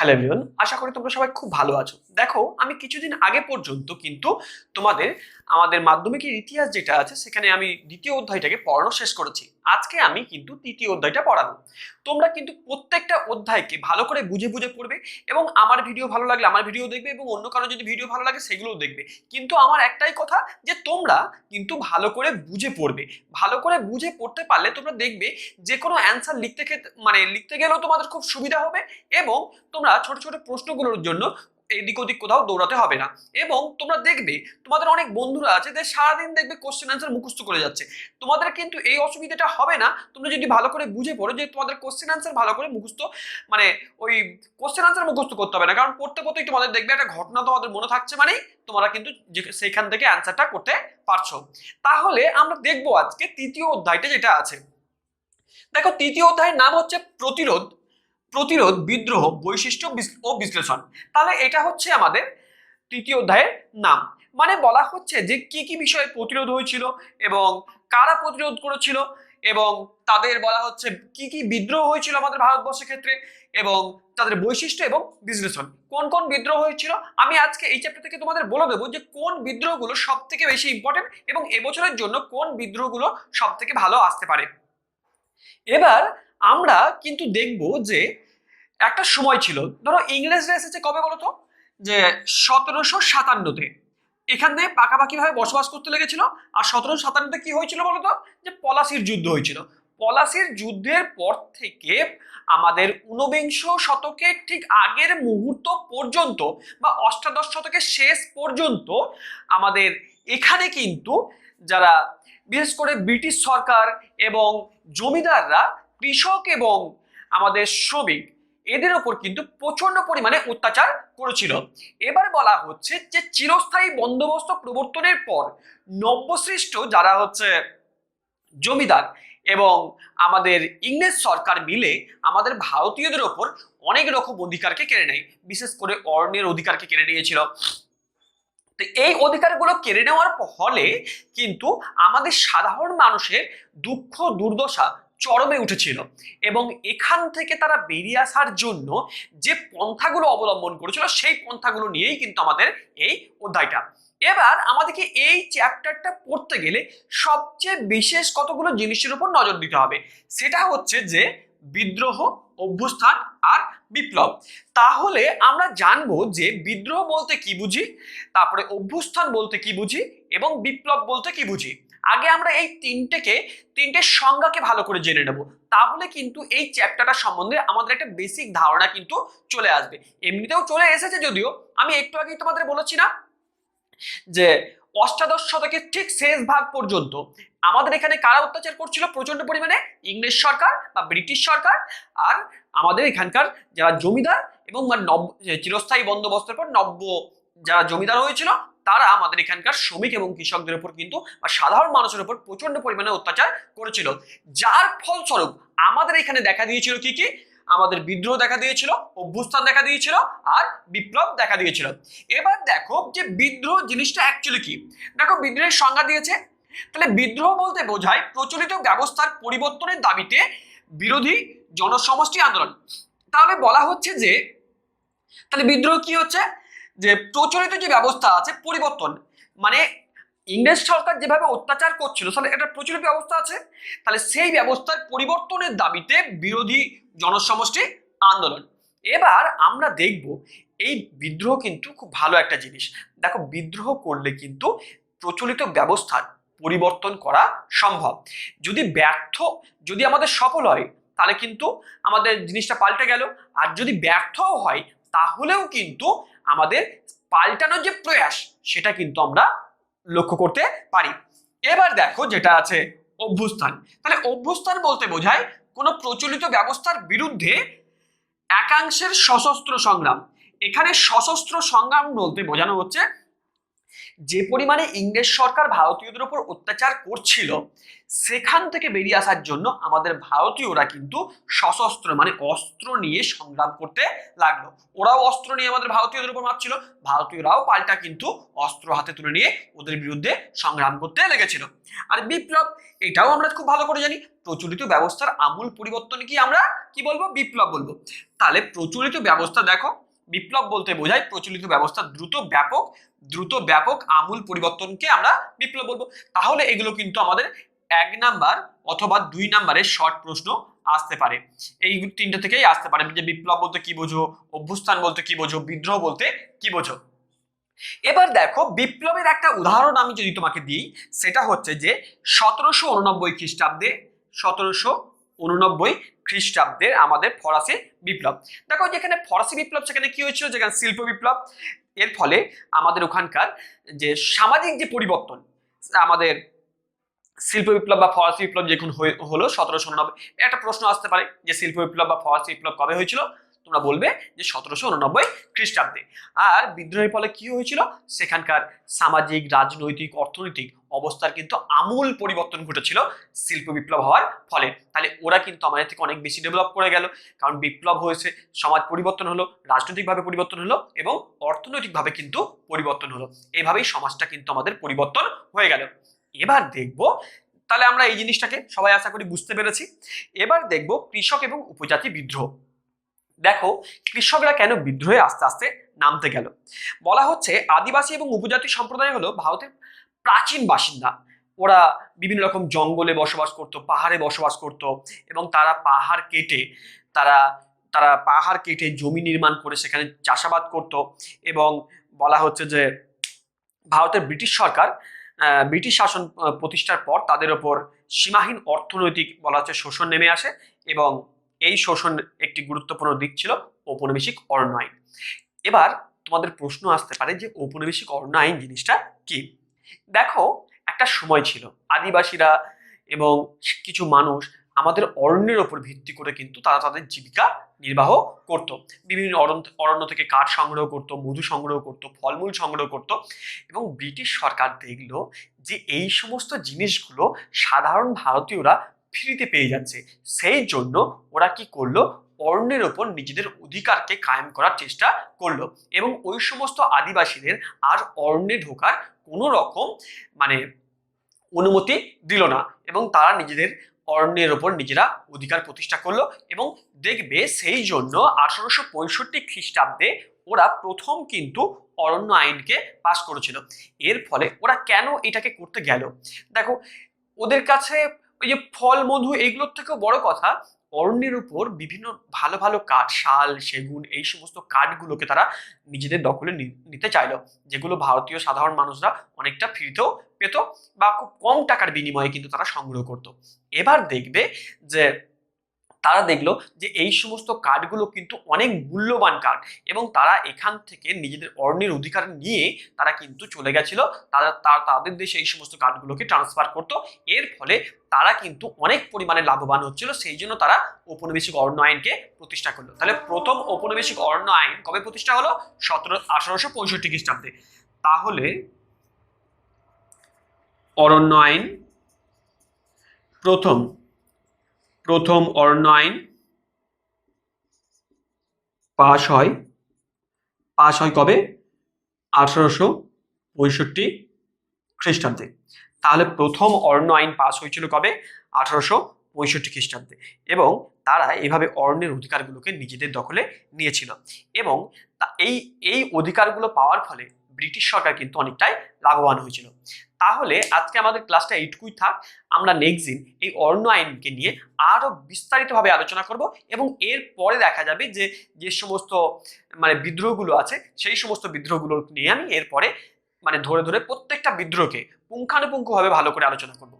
Hello everyone, আশা করি তোমরা সবাই খুব ভালো আছো। দেখো, আমি কিছুদিন আগে পর্যন্ত কিন্তু তোমাদের আমাদের মাধ্যমিকের ইতিহাস যেটা আছে সেখানে আমি দ্বিতীয় অধ্যায়টাকে পড়ানো শেষ করেছি। আজকে আমি কিন্তু তৃতীয় অধ্যায়টা পড়াবো। তোমরা কিন্তু প্রত্যেকটা অধ্যায়কে ভালো করে বুঝে বুঝে পড়বে এবং আমার ভিডিও ভালো লাগলে আমার ভিডিও দেখবে এবং অন্য কারো যদি ভিডিও ভালো লাগে সেগুলোও দেখবে। কিন্তু আমার একটাই কথা যে তোমরা কিন্তু ভালো করে বুঝে পড়বে। ভালো করে বুঝে পড়তে পারলে তোমরা দেখবে যে কোনো অ্যান্সার লিখতে গেলেও তোমাদের খুব সুবিধা হবে এবং তোমরা ছোট ছোট প্রশ্নগুলোর জন্য এদিক ওদিক কোথাও দৌড়াতে হবে না। এবং তোমরা দেখবে তোমাদের অনেক বন্ধুরা আছে যে সারাদিন দেখবে কোশ্চেন অ্যান্সার মুখস্থ করে যাচ্ছে। তোমাদের কিন্তু এই অসুবিধাটা হবে না তোমরা যদি ভালো করে বুঝে পড়ো যে তোমাদের কোশ্চেন অ্যান্সার ভালো করে মুখস্থ মানে ওই কোশ্চেন অ্যান্সার মুখস্থ করতে হবে না, কারণ পড়তে পড়তেই তোমাদের দেখবে একটা ঘটনা তোমাদের মনে থাকছে, মানেই তোমরা কিন্তু সেইখান থেকে অ্যান্সারটা করতে পারছো। তাহলে আমরা দেখবো আজকে তৃতীয় অধ্যায়টা যেটা আছে। দেখো, তৃতীয় অধ্যায়ের নাম হচ্ছে প্রতিরোধ প্রতিরোধ বিদ্রোহ বৈশিষ্ট্য ও বিশ্লেষণ। তাহলে এটা হচ্ছে আমাদের তৃতীয় অধ্যায়ের নাম। মানে বলা হচ্ছে যে কি কি বিষয়ে প্রতিরোধ হয়েছিল এবং কারা প্রতিরোধ করেছিল এবং তাদের বলা হচ্ছে কি কি বিদ্রোহ হয়েছিল আমাদের ভারতবর্ষের ক্ষেত্রে এবং তাদের বৈশিষ্ট্য এবং বিশ্লেষণ। কোন কোন বিদ্রোহ হয়েছিল আমি আজকে এই চ্যাপ্টার থেকে তোমাদের বলে দেবো যে কোন বিদ্রোহগুলো সব থেকে বেশি ইম্পর্টেন্ট এবং এবছরের জন্য কোন বিদ্রোহগুলো সব থেকে ভালো আসতে পারে। এবার আমরা কিন্তু দেখব যে একটা সময় ছিল, ধরো ইংরেজরা এসেছে কবে বলতো, যে 1757-তে এখানে পাকাপাকি ভাবে বসবাস করতে লেগেছিল। আর 1757-তে কি হয়েছিল বলতো, যে পলাশির যুদ্ধ হয়েছিল। পলাশির যুদ্ধের পর থেকে আমাদের ঊনবিংশ শতকের ঠিক আগের মুহূর্ত পর্যন্ত বা অষ্টাদশ শতকের শেষ পর্যন্ত আমাদের এখানে কিন্তু যারা বিশেষ করে ব্রিটিশ সরকার এবং জমিদাররা কৃষক এবং আমাদের শ্রমিক এদের ওপর কিন্তু প্রচন্ড পরিমাণে অত্যাচার করেছিল। এবার বলা হচ্ছে যে চিরস্থায়ী বন্দোবস্ত প্রবর্তনের পর নব্যসৃষ্ট যারা হচ্ছে জমিদার এবং আমাদের ইংরেজ সরকার মিলে আমাদের ভারতীয়দের ওপর অনেক রকম অধিকারকে কেড়ে নেয়, বিশেষ করে অরণ্যের অধিকারকে কেড়ে নিয়েছিল। তো এই অধিকারগুলো কেড়ে নেওয়ার ফলে কিন্তু আমাদের সাধারণ মানুষের দুঃখ দুর্দশা চরমে উঠেছিল এবং এখান থেকে তারা বেরিয়ে আসার জন্য যে পন্থাগুলো অবলম্বন করেছিল সেই পন্থাগুলো নিয়েই কিন্তু আমাদের এই অধ্যায়টা। এবার আমাদেরকে এই চ্যাপ্টারটা পড়তে গেলে সবচেয়ে বিশেষ কতগুলো জিনিসের উপর নজর দিতে হবে। সেটা হচ্ছে যে বিদ্রোহ, অভ্যুত্থান আর বিপ্লব। তাহলে আমরা জানবো যে বিদ্রোহ বলতে কি বুঝি, তারপরে অভ্যুত্থান বলতে কি বুঝি এবং বিপ্লব বলতে কি বুঝি। আগে আমরা এই তিনটে সংজ্ঞাকে ভালো করে জেনে নেব, তাহলে কিন্তু এই চ্যাপ্টারটা সম্বন্ধে আমাদের একটা বেসিক ধারণা কিন্তু চলে আসবে। এমনিতেও চলে এসেছে, যদিও আমি একটু আগেই তোমাদের বলেছি না যে অষ্টাদশ শতকের ঠিক শেষ ভাগ পর্যন্ত আমাদের এখানে কারা অত্যাচার করছিল প্রচন্ড পরিমাণে, ইংরেজ সরকার বা ব্রিটিশ সরকার আর আমাদের এখানকার যারা জমিদার এবং চিরস্থায়ী বন্দোবস্তের পর নব্য যারা জমিদার হয়েছিল তারা আমাদের এখানকার শ্রমিক এবং কৃষকদের উপর কিন্তু বা সাধারণ মানুষের উপর প্রচন্ড পরিমাণে অত্যাচার করেছিল। যার ফলস্বরূপ আমাদের এখানে দেখা দিয়েছিল কি কি, আমাদের বিদ্রোহ দেখা দিয়েছিল, অভ্যুত্থান দেখা দিয়েছিল আর বিপ্লব দেখা দিয়েছিল। এবার দেখো যে বিদ্রোহ জিনিসটা অ্যাকচুয়ালি কি। দেখো, বিদ্রোহের সংজ্ঞা দিয়েছে। তাহলে বিদ্রোহ বলতে বোঝায় প্রচলিত ব্যবস্থার পরিবর্তনের দাবিতে বিরোধী জনসমষ্টি আন্দোলন। তাহলে বলা হচ্ছে যে তাহলে বিদ্রোহ কি হচ্ছে, যে প্রচলিত যে ব্যবস্থা আছে পরিবর্তন, মানে ইংরেজ সরকার যেভাবে অত্যাচার করছিল তাহলে একটা প্রচলিত ব্যবস্থা আছে, তাহলে সেই ব্যবস্থার পরিবর্তনের দাবিতে বিরোধী জনসমষ্টি আন্দোলন। এবার আমরা দেখব এই বিদ্রোহ কিন্তু খুব ভালো একটা জিনিস। দেখো, বিদ্রোহ করলে কিন্তু প্রচলিত ব্যবস্থার পরিবর্তন করা সম্ভব। যদি আমাদের সফল হয় তাহলে কিন্তু আমাদের জিনিসটা পাল্টে গেল, আর যদি ব্যর্থও হয় তাহলেও কিন্তু আমাদের পাল্টানোর যে প্রয়াস সেটা কিন্তু আমরা লক্ষ্য করতে পারি। এবার দেখো যেটা আছে অভ্যুত্থান। তাহলে অভ্যুত্থান বলতে বোঝায় কোন প্রচলিত ব্যবস্থার বিরুদ্ধে একাংশের সশস্ত্র সংগ্রাম। এখানে সশস্ত্র সংগ্রাম বলতে বোঝানো হচ্ছে যে পরিমাণে ইংরেজ সরকার ভারতীয়দের উপর অত্যাচার করছিল সেখান থেকে বেরিয়ে আসার জন্য আমাদের ভারতীয়রা কিন্তু সশস্ত্র মানে অস্ত্র নিয়ে সংগ্রাম করতে লাগলো। ওরাও অস্ত্র নিয়ে আমাদের ভারতীয়দের উপর মারছিল, ভারতীয়রাও পাল্টা কিন্তু অস্ত্র হাতে তুলে নিয়ে ওদের বিরুদ্ধে সংগ্রাম করতে লেগেছিল। আর বিপ্লব, এটাও আমরা খুব ভালো করে জানি, প্রচলিত ব্যবস্থার আমূল পরিবর্তন কি আমরা কি বলবো? বিপ্লব বলবো। তাহলে প্রচলিত ব্যবস্থা দেখো, বিপ্লব বলতে বোঝায় প্রচলিত ব্যবস্থা দ্রুত ব্যাপক আমূল পরিবর্তনকে আমরা বিপ্লব বলবো। তাহলে এগুলো কিন্তু আমাদের 1 নাম্বার অথবা 2 নাম্বারের শর্ট প্রশ্ন আসতে পারে, এই তিনটা থেকেই আসতে পারে যে বিপ্লব বলতে কি বোঝো, অভ্যুত্থান বলতে কি বোঝো, বিদ্রোহ বলতে কি বোঝো। এবার দেখো বিপ্লবের একটা উদাহরণ আমি যদি তোমাকে দিই, সেটা হচ্ছে যে 1789 খ্রিস্টাব্দে 1789 খ্রিস্টাব্দে আমাদের ফরাসি বিপ্লব। দেখো যেখানে ফরাসি বিপ্লব সেখানে কি হয়েছিল, যেখানে শিল্প বিপ্লব, এর ফলে আমাদের ওখানকার যে সামাজিক যে পরিবর্তন, আমাদের শিল্প বিপ্লব বা ফরাসি বিপ্লব যখন হলো 1789, একটা প্রশ্ন আসতে পারে যে শিল্প বিপ্লব বা ফরাসি বিপ্লব কবে হয়েছিল, তোমরা বলবে যে 1789 খ্রিস্টাব্দে। আর বিদ্রোহের ফলে কি হয়েছিল, সেখানকার সামাজিক, রাজনৈতিক, অর্থনৈতিক অবস্থার কিন্তু আমূল পরিবর্তন ঘটেছিল শিল্প বিপ্লব হওয়ার ফলে। তাহলে ওরা কিন্তু আমাদের থেকে অনেক বেশি ডেভেলপ করে গেল, কারণ বিপ্লব হয়েছে, সমাজ পরিবর্তন হলো, রাজনৈতিকভাবে পরিবর্তন হলো এবং অর্থনৈতিকভাবে কিন্তু পরিবর্তন হলো। এইভাবেই সমাজটা কিন্তু আমাদের পরিবর্তন হয়ে গেল। এবার দেখবো, তাহলে আমরা এই জিনিসটাকে সবাই আশা করি বুঝতে পেরেছি। এবার দেখবো কৃষক এবং উপজাতি বিদ্রোহ। দেখো কৃষকরা কেন বিদ্রোহে আস্তে আস্তে নামতে গেল। বলা হচ্ছে আদিবাসী এবং উপজাতি সম্প্রদায় হলো ভারতের প্রাচীন বাসিন্দা। ওরা বিভিন্ন রকম জঙ্গলে বসবাস করত, পাহাড়ে বসবাস করত এবং তারা তারা তারা পাহাড় কেটে জমি নির্মাণ করে সেখানে চাষাবাদ করত। এবং বলা হচ্ছে যে ভারতের ব্রিটিশ শাসন প্রতিষ্ঠার পর তাদের ওপর সীমাহীন অর্থনৈতিক বলা হচ্ছে শোষণ নেমে আসে, এবং এই শোষণ একটি গুরুত্বপূর্ণ দিক ছিল ঔপনিবেশিক অরণ্য আইন। এবার তোমাদের প্রশ্ন আসতে পারে যে ঔপনিবেশিক অরণ্য আইন জিনিসটা কি। দেখো একটা সময় ছিল আদিবাসীরা এবং কিছু মানুষ আমাদের অরণ্যের ওপর ভিত্তি করে কিন্তু তারা তাদের জীবিকা নির্বাহ করত। বিভিন্ন অরণ্য থেকে কাঠ সংগ্রহ করত, মধু সংগ্রহ করত, ফলমূল সংগ্রহ করত। এবং ব্রিটিশ সরকার দেখলো যে এই সমস্ত জিনিসগুলো সাধারণ ভারতীয়রা ফ্রিতে পেয়ে যাচ্ছে, সেই জন্য ওরা কি করলো, অরণ্যের ওপর নিজেদের অধিকারকে কায়েম করার চেষ্টা করলো এবং ওই সমস্ত আদিবাসীদের আর অরণ্যে ঢোকার কোনো রকম মানে অনুমতি দিল না, এবং তারা নিজেদের অরণ্যের ওপর নিজেরা অধিকার প্রতিষ্ঠা করলো। এবং দেখবে সেই জন্য 1865 খ্রিস্টাব্দে ওরা প্রথম কিন্তু অরণ্য আইনকে পাশ করেছিল। এর ফলে ওরা কেন এটাকে করতে গেল, দেখো ওদের কাছে ওই যে ফল, মধু এইগুলোর থেকেও বড় কথা অরণ্যের উপর বিভিন্ন ভালো ভালো কাঠ, শাল, সেগুন, এই সমস্ত কাঠগুলোকে তারা নিজেদের দখলে নিতে চাইলো, যেগুলো ভারতীয় সাধারণ মানুষরা অনেকটা ফ্রিতেও পেত বা খুব কম টাকার বিনিময়ে কিন্তু তারা সংগ্রহ করত। এবার দেখবে যে তারা দেখলো যে এই সমস্ত কাঠগুলো কিন্তু অনেক মূল্যবান কাঠ, এবং তারা এখান থেকে নিজেদের অরণ্যের অধিকার নিয়ে তারা কিন্তু চলে গেছিল, তাদের দেশে এই সমস্ত কাঠগুলোকে ট্রান্সফার করতো। এর ফলে তারা কিন্তু অনেক পরিমাণে লাভবান হচ্ছিল, সেই জন্য তারা ঔপনিবেশিক অরণ্য আইনকে প্রতিষ্ঠা করলো। তাহলে প্রথম ঔপনিবেশিক অরণ্য আইন কবে প্রতিষ্ঠা হলো? 1865 খ্রিস্টাব্দে। তাহলে অরণ্য আইন প্রথম অরণ্য আইন পাশ হয় কবে? 1865 খ্রিস্টাব্দে। তাহলে প্রথম অরণ্য আইন পাশ হয়েছিল কবে? 1865 খ্রিস্টাব্দে। এবং তারা এইভাবে অরণ্যের অধিকারগুলোকে নিজেদের দখলে নিয়েছিল, এবং এই অধিকারগুলো পাওয়ার ফলে ব্রিটিশ সরকার কিন্তু অনেকটাই লাভবান হয়েছিল। তাহলে আজকে আমাদের ক্লাসটা এইটুকুই থাক। আমরা নেক্সট দিন এই অরণ্য আইনকে নিয়ে আরো বিস্তারিতভাবে আলোচনা করব, এবং এর পরে দেখা যাবে যে যে সমস্ত মানে বিদ্রোহগুলো আছে সেই সমস্ত বিদ্রোহগুলো নিয়ে আমি এরপরে মানে ধরে ধরে প্রত্যেকটা বিদ্রোহকে পুঙ্খানুপুঙ্খভাবে ভালো করে আলোচনা করব।